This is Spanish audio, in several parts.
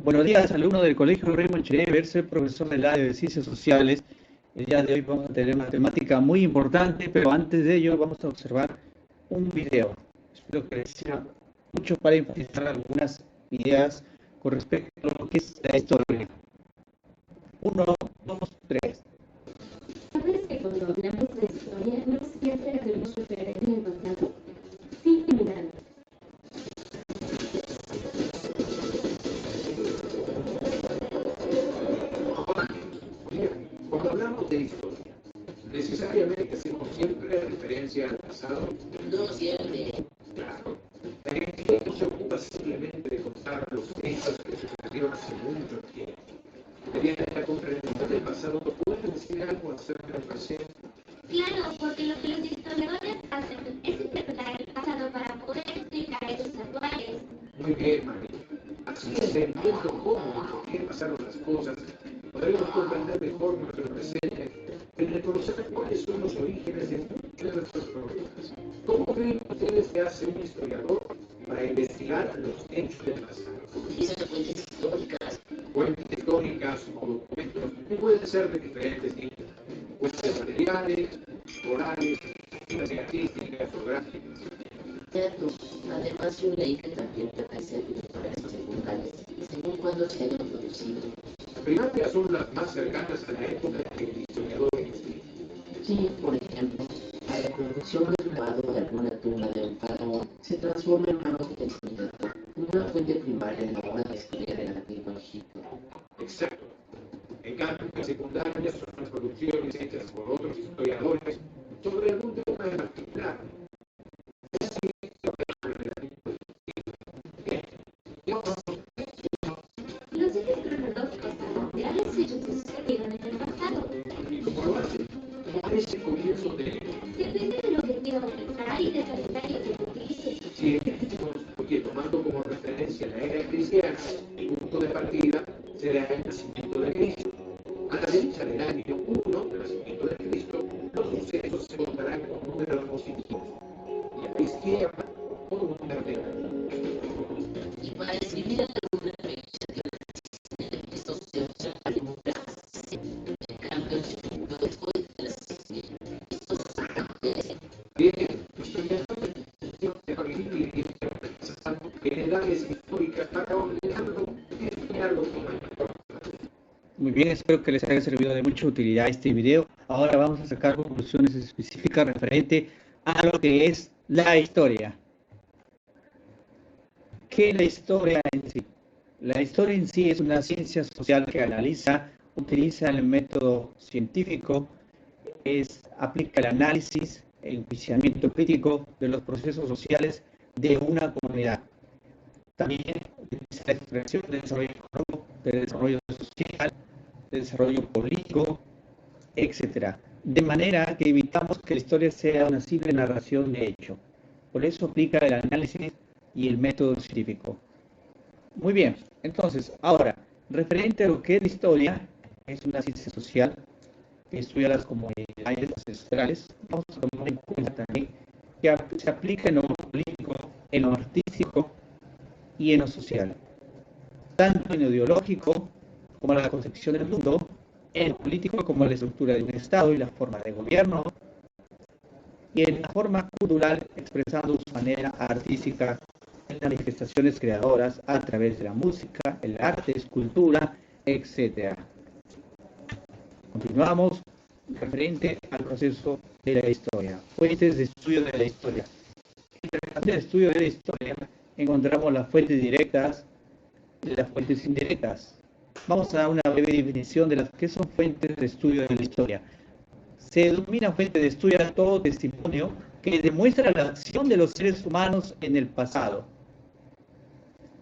Buenos días, alumno del Colegio Raymond Cherever, soy profesor del área de Ciencias Sociales. El día de hoy vamos a tener una temática muy importante, pero antes de ello vamos a observar un video. Espero que les sirva mucho para enfatizar algunas ideas con respecto a lo que es la historia. 1, 2, 3. ¿Sabes que cuando hablamos de historia no siempre hacemos referencia al pasado? Sigue mirando. Cuando hablamos de historia, necesariamente hacemos siempre referencia al pasado. No siempre. Claro. La historia no se ocupa simplemente de contar los hechos que sucedieron hace mucho tiempo. Mediante la comprensión del pasado pueden decir algo acerca del presente. Claro, porque lo que los historiadores hacen es interpretar el pasado para poder explicar hechos actuales. Muy bien, María. Así, entendiendo cómo y por qué pasaron las cosas, podremos comprender mejor nuestro presente y reconocer cuáles son los orígenes de muchos de nuestros problemas. ¿Cómo creen ustedes que hace un historiador para investigar los hechos del pasado? Utiliza fuentes históricas. Fuentes históricas o documentos que pueden ser de diferentes tipos. Pueden ser materiales, orales, artísticas o gráficas. Cierto. Además, yo leí que también pueden ser bibliografías secundarias, según cuando se hayan producido. Las primarias son las más cercanas a la época en que el historiador investiga. Sí, por ejemplo, la reproducción del grabado de alguna tumba de un faraón se transforma en manos del historiador, una fuente primaria en la hora de estudiar el antiguo Egipto. Exacto. En cambio, las secundarias son las producciones hechas por otros historiadores sobre algún tema en particular. Los hechos cronológicos para los hechos que sucedieron en el pasado. ¿Y cómo lo hacen? ¿Cuál es el comienzo de Depende del objetivo temporal y del calendario que se utilice. científicos? Porque tomando como referencia la era cristiana, el punto de partida será el nacimiento de Cristo. A la derecha del año 1 del nacimiento de Cristo, los sucesos se contarán con números positivos. Y a la izquierda, con un número negativo. Y para escribir alguna revista de estos se usa la democracia. En cambio, después de las estos Bien, historiadores de Bolivia y edades históricas para ordenarlo y estudiarlo con mayor. Muy bien, espero que les haya servido de mucha utilidad este video. Ahora vamos a sacar conclusiones específicas referente a lo que es la historia. ¿Qué es la historia en sí? La historia en sí es una ciencia social que analiza, utiliza el método científico, aplica el análisis, el enjuiciamiento crítico de los procesos sociales de una comunidad. También utiliza la expresión del desarrollo económico, del desarrollo social, del desarrollo político, etc. De manera que evitamos que la historia sea una simple narración de hecho. Por eso aplica el análisis y el método científico. Muy bien, entonces, ahora, referente a lo que es la historia, es una ciencia social que estudia las comunidades ancestrales, vamos a tomar en cuenta también que se aplica en lo político, en lo artístico y en lo social, tanto en lo ideológico como en la concepción del mundo, en lo político como en la estructura de un Estado y la forma de gobierno, y en la forma cultural expresando su manera artística en manifestaciones creadoras a través de la música, el arte, escultura, etc. Continuamos referente al proceso de la historia. Fuentes de estudio de la historia. En el estudio de la historia encontramos las fuentes directas y las fuentes indirectas. Vamos a dar una breve definición de las que son fuentes de estudio de la historia. Se denomina fuente de estudio a todo testimonio que demuestra la acción de los seres humanos en el pasado.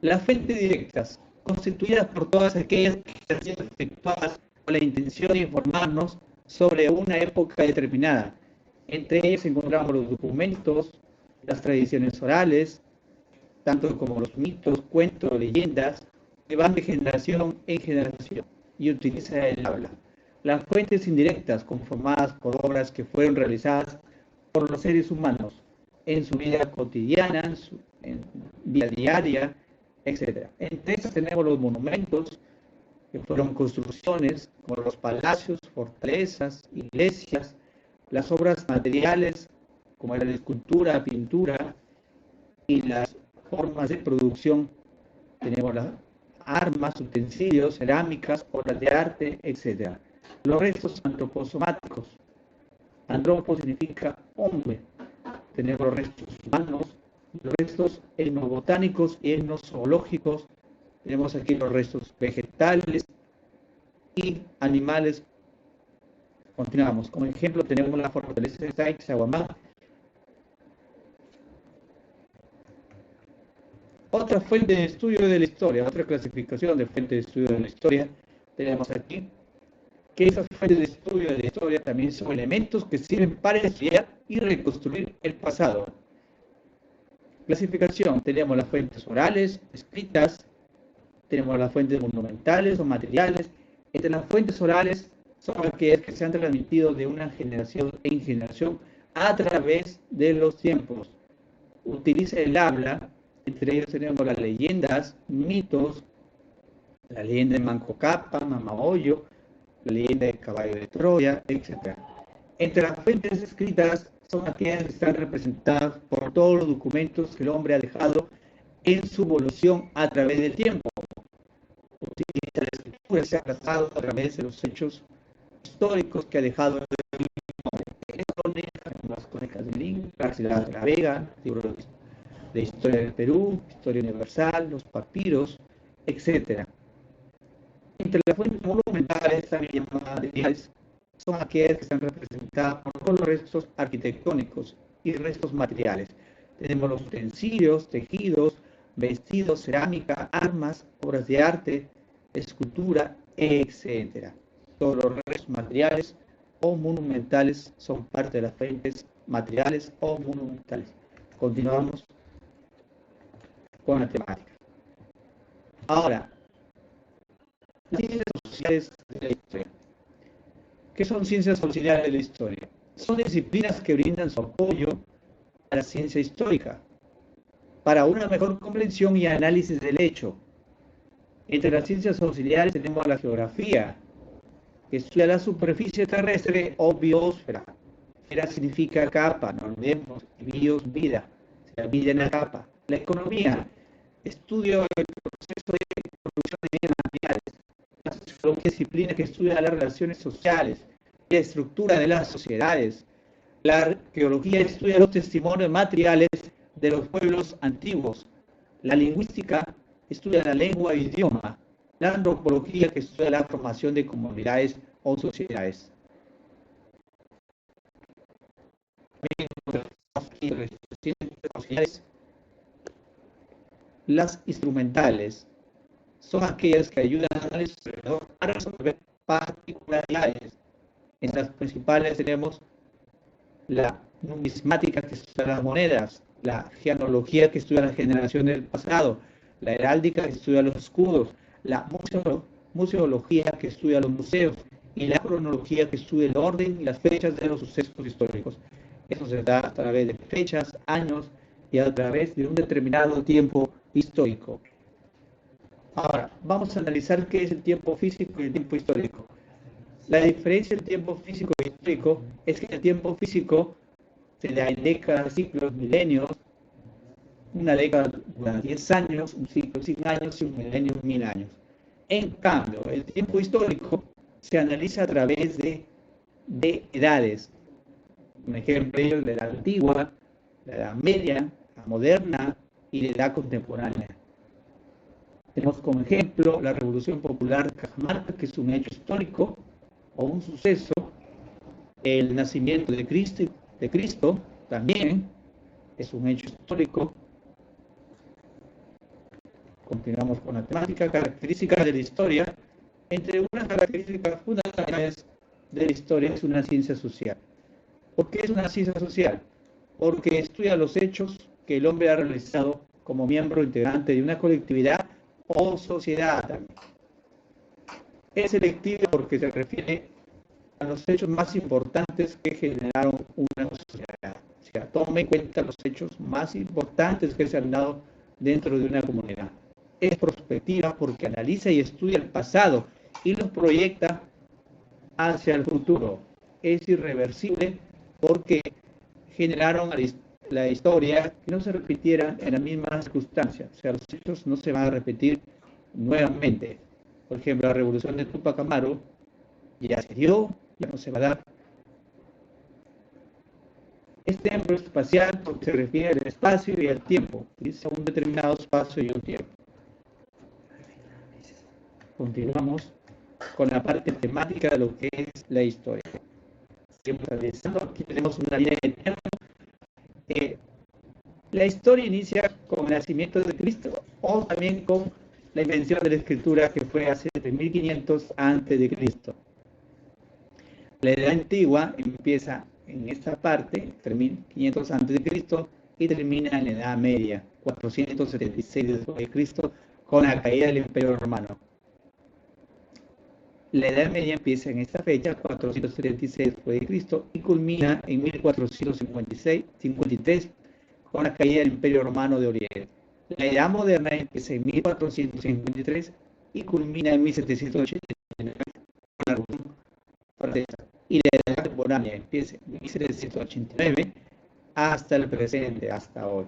Las fuentes directas, constituidas por todas aquellas que han sido efectuadas con la intención de informarnos sobre una época determinada. Entre ellas encontramos los documentos, las tradiciones orales, tanto como los mitos, cuentos, leyendas, que van de generación en generación y utiliza el habla. Las fuentes indirectas, conformadas por obras que fueron realizadas por los seres humanos en su vida cotidiana, en vida diaria, etc. Entre estas tenemos los monumentos, que fueron construcciones como los palacios, fortalezas, iglesias, las obras materiales, como era la escultura, pintura, y las formas de producción. Tenemos las armas, utensilios, cerámicas, obras de arte, etc. Los restos antroposomáticos. Antropo significa hombre. Tenemos los restos humanos, los restos etnobotánicos y etnozoológicos. Tenemos aquí los restos vegetales y animales. Continuamos. Como ejemplo tenemos la fortaleza de Sacsayhuamán. Otra fuente de estudio de la historia, otra clasificación de fuente de estudio de la historia, tenemos aquí que esas fuentes de estudio de la historia también son elementos que sirven para estudiar y reconstruir el pasado. Clasificación, tenemos las fuentes orales, escritas, tenemos las fuentes monumentales o materiales. Entre las fuentes orales son aquellas que se han transmitido de una generación en generación a través de los tiempos. Utiliza el habla. Entre ellos tenemos las leyendas, mitos, la leyenda de Manco Cápac, Mamahoyo, la leyenda del caballo de Troya, etc. Entre las fuentes escritas son aquellas que están representadas por todos los documentos que el hombre ha dejado en su evolución a través del tiempo. Utiliza la escritura, se ha trazado a través de los hechos históricos que ha dejado el hombre. Las crónicas de Lin, Garcilaso de la Vega, libros de historia del Perú, historia universal, los papiros, etc. Entre las fuentes monumentales, también llamadas materiales, son aquellas que están representadas por los restos arquitectónicos y restos materiales. Tenemos los utensilios, tejidos, vestidos, cerámica, armas, obras de arte, escultura, etc. Todos los restos materiales o monumentales son parte de las fuentes materiales o monumentales. Continuamos con la temática. Ahora, las ciencias sociales de la historia. ¿Qué son ciencias sociales de la historia? Son disciplinas que brindan su apoyo a la ciencia histórica para una mejor comprensión y análisis del hecho. Entre las ciencias sociales tenemos la geografía, que estudia la superficie terrestre o biosfera. Esfera significa capa, no olvidemos, bios, vida, o sea, vida en la capa. La economía, estudio el proceso de producción de bienes materiales. La sociología, disciplina que estudia las relaciones sociales y la estructura de las sociedades. La arqueología estudia los testimonios materiales de los pueblos antiguos. La lingüística estudia la lengua e idioma. La antropología que estudia la formación de comunidades o sociedades. Las instrumentales son aquellas que ayudan al historiador a resolver particularidades. En las principales tenemos la numismática que estudia las monedas, la genealogía que estudia la generación del pasado, la heráldica que estudia los escudos, la museología que estudia los museos y la cronología que estudia el orden y las fechas de los sucesos históricos. Eso se da a través de fechas, años y a través de un determinado tiempo histórico. Ahora, vamos a analizar qué es el tiempo físico y el tiempo histórico. La diferencia del tiempo físico y histórico es que el tiempo físico se da en décadas, ciclos, milenios. Una década dura 10 años, un ciclo 100 años y un milenio 1000 años. En cambio, el tiempo histórico se analiza a través de edades. Un ejemplo de la antigua, la edad media, la moderna y la edad contemporánea. Tenemos como ejemplo la Revolución Popular de Cajamarca, que es un hecho histórico o un suceso. El nacimiento de Cristo también es un hecho histórico. Continuamos con la temática, características de la historia. Entre unas características fundamentales de la historia es una ciencia social. ¿Por qué es una ciencia social? Porque estudia los hechos que el hombre ha realizado como miembro integrante de una colectividad o sociedad también. Es selectiva porque se refiere a los hechos más importantes que generaron una sociedad. O sea, toma en cuenta los hechos más importantes que se han dado dentro de una comunidad. es prospectiva porque analiza y estudia el pasado y lo proyecta hacia el futuro. Es irreversible porque generaron la historia que no se repitiera en las mismas circunstancias. O sea, los hechos no se van a repetir nuevamente. Por ejemplo, la revolución de Tupac Amaru ya se dio, ya no se va a dar. Es tiempo espacial porque se refiere al espacio y al tiempo. Dice un determinado espacio y un tiempo. Continuamos con la parte temática de lo que es la historia. Aquí tenemos una línea de tiempo. La historia inicia con el nacimiento de Cristo o también con la invención de la escritura que fue hace 3500 antes de Cristo. La edad antigua empieza en esta parte, 3500 antes de Cristo, y termina en la Edad Media, 476 después de Cristo, con la caída del Imperio Romano. La Edad Media empieza en esta fecha, 476 después de Cristo, y culmina en 1453 con la caída del Imperio Romano de Oriente. La Edad Moderna empieza en 1453 y culmina en 1789 con la Revolución Francesa. Y la Edad Contemporánea empieza en 1789 hasta el presente, hasta hoy.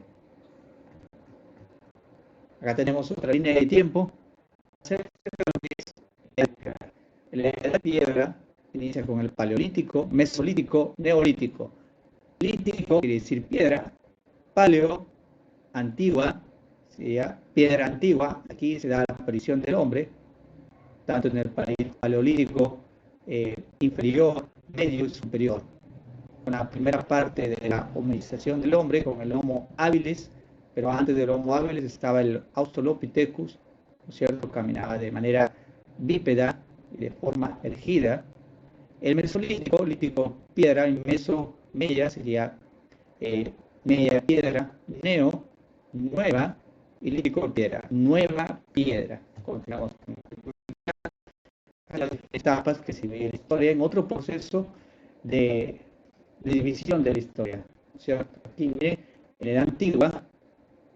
Acá tenemos otra línea de tiempo. La Edad de Piedra inicia con el Paleolítico, Mesolítico, Neolítico. Lítico quiere decir piedra, paleo, antigua, sería piedra antigua. Aquí se da la aparición del hombre, tanto en el Paleolítico inferior, medio y superior. Con la primera parte de la hominización del hombre, con el Homo habilis, pero antes del Homo habilis estaba el Australopithecus, ¿no es cierto? Caminaba de manera bípeda y de forma erigida. El Mesolítico, lítico piedra, y meso, media, sería media piedra, neo, nueva, y lítico piedra, nueva piedra. Continuamos con las etapas que se ve en la historia en otro proceso de división de la historia, ¿cierto? Aquí en la Edad Antigua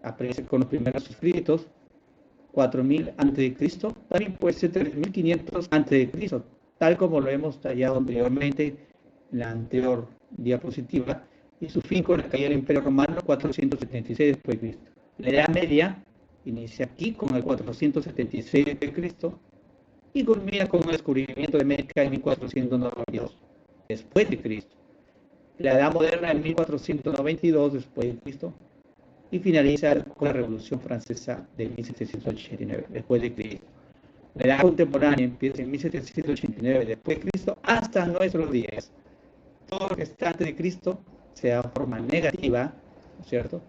aparece con los primeros escritos, 4000 a.C., también puede ser 3500 a.C., tal como lo hemos tallado anteriormente en la anterior diapositiva, y su fin con la caída del Imperio Romano, 476 después de Cristo. La Edad Media inicia aquí con el 476 d.C. y culmina con el descubrimiento de América en 1492 después de Cristo. La Edad Moderna en 1492 después de Cristo y finaliza con la Revolución Francesa de 1789 después de Cristo. La Edad Contemporánea empieza en 1789 después de Cristo hasta nuestros días. Todo lo que está antes de Cristo se da de forma negativa, ¿no es cierto?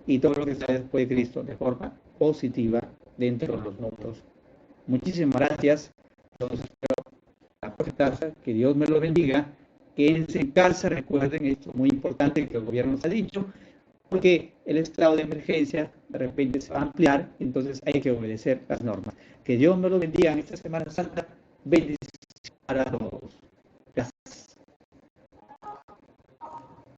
Y todo lo que está después de Cristo de forma positiva dentro de los números. Muchísimas gracias. Entonces, espero la próxima, que Dios me lo bendiga. Quédense en casa, recuerden esto muy importante que el gobierno nos ha dicho, porque el estado de emergencia de repente se va a ampliar, entonces hay que obedecer las normas. Que Dios me lo bendiga en esta Semana Santa. Bendiciones para todos.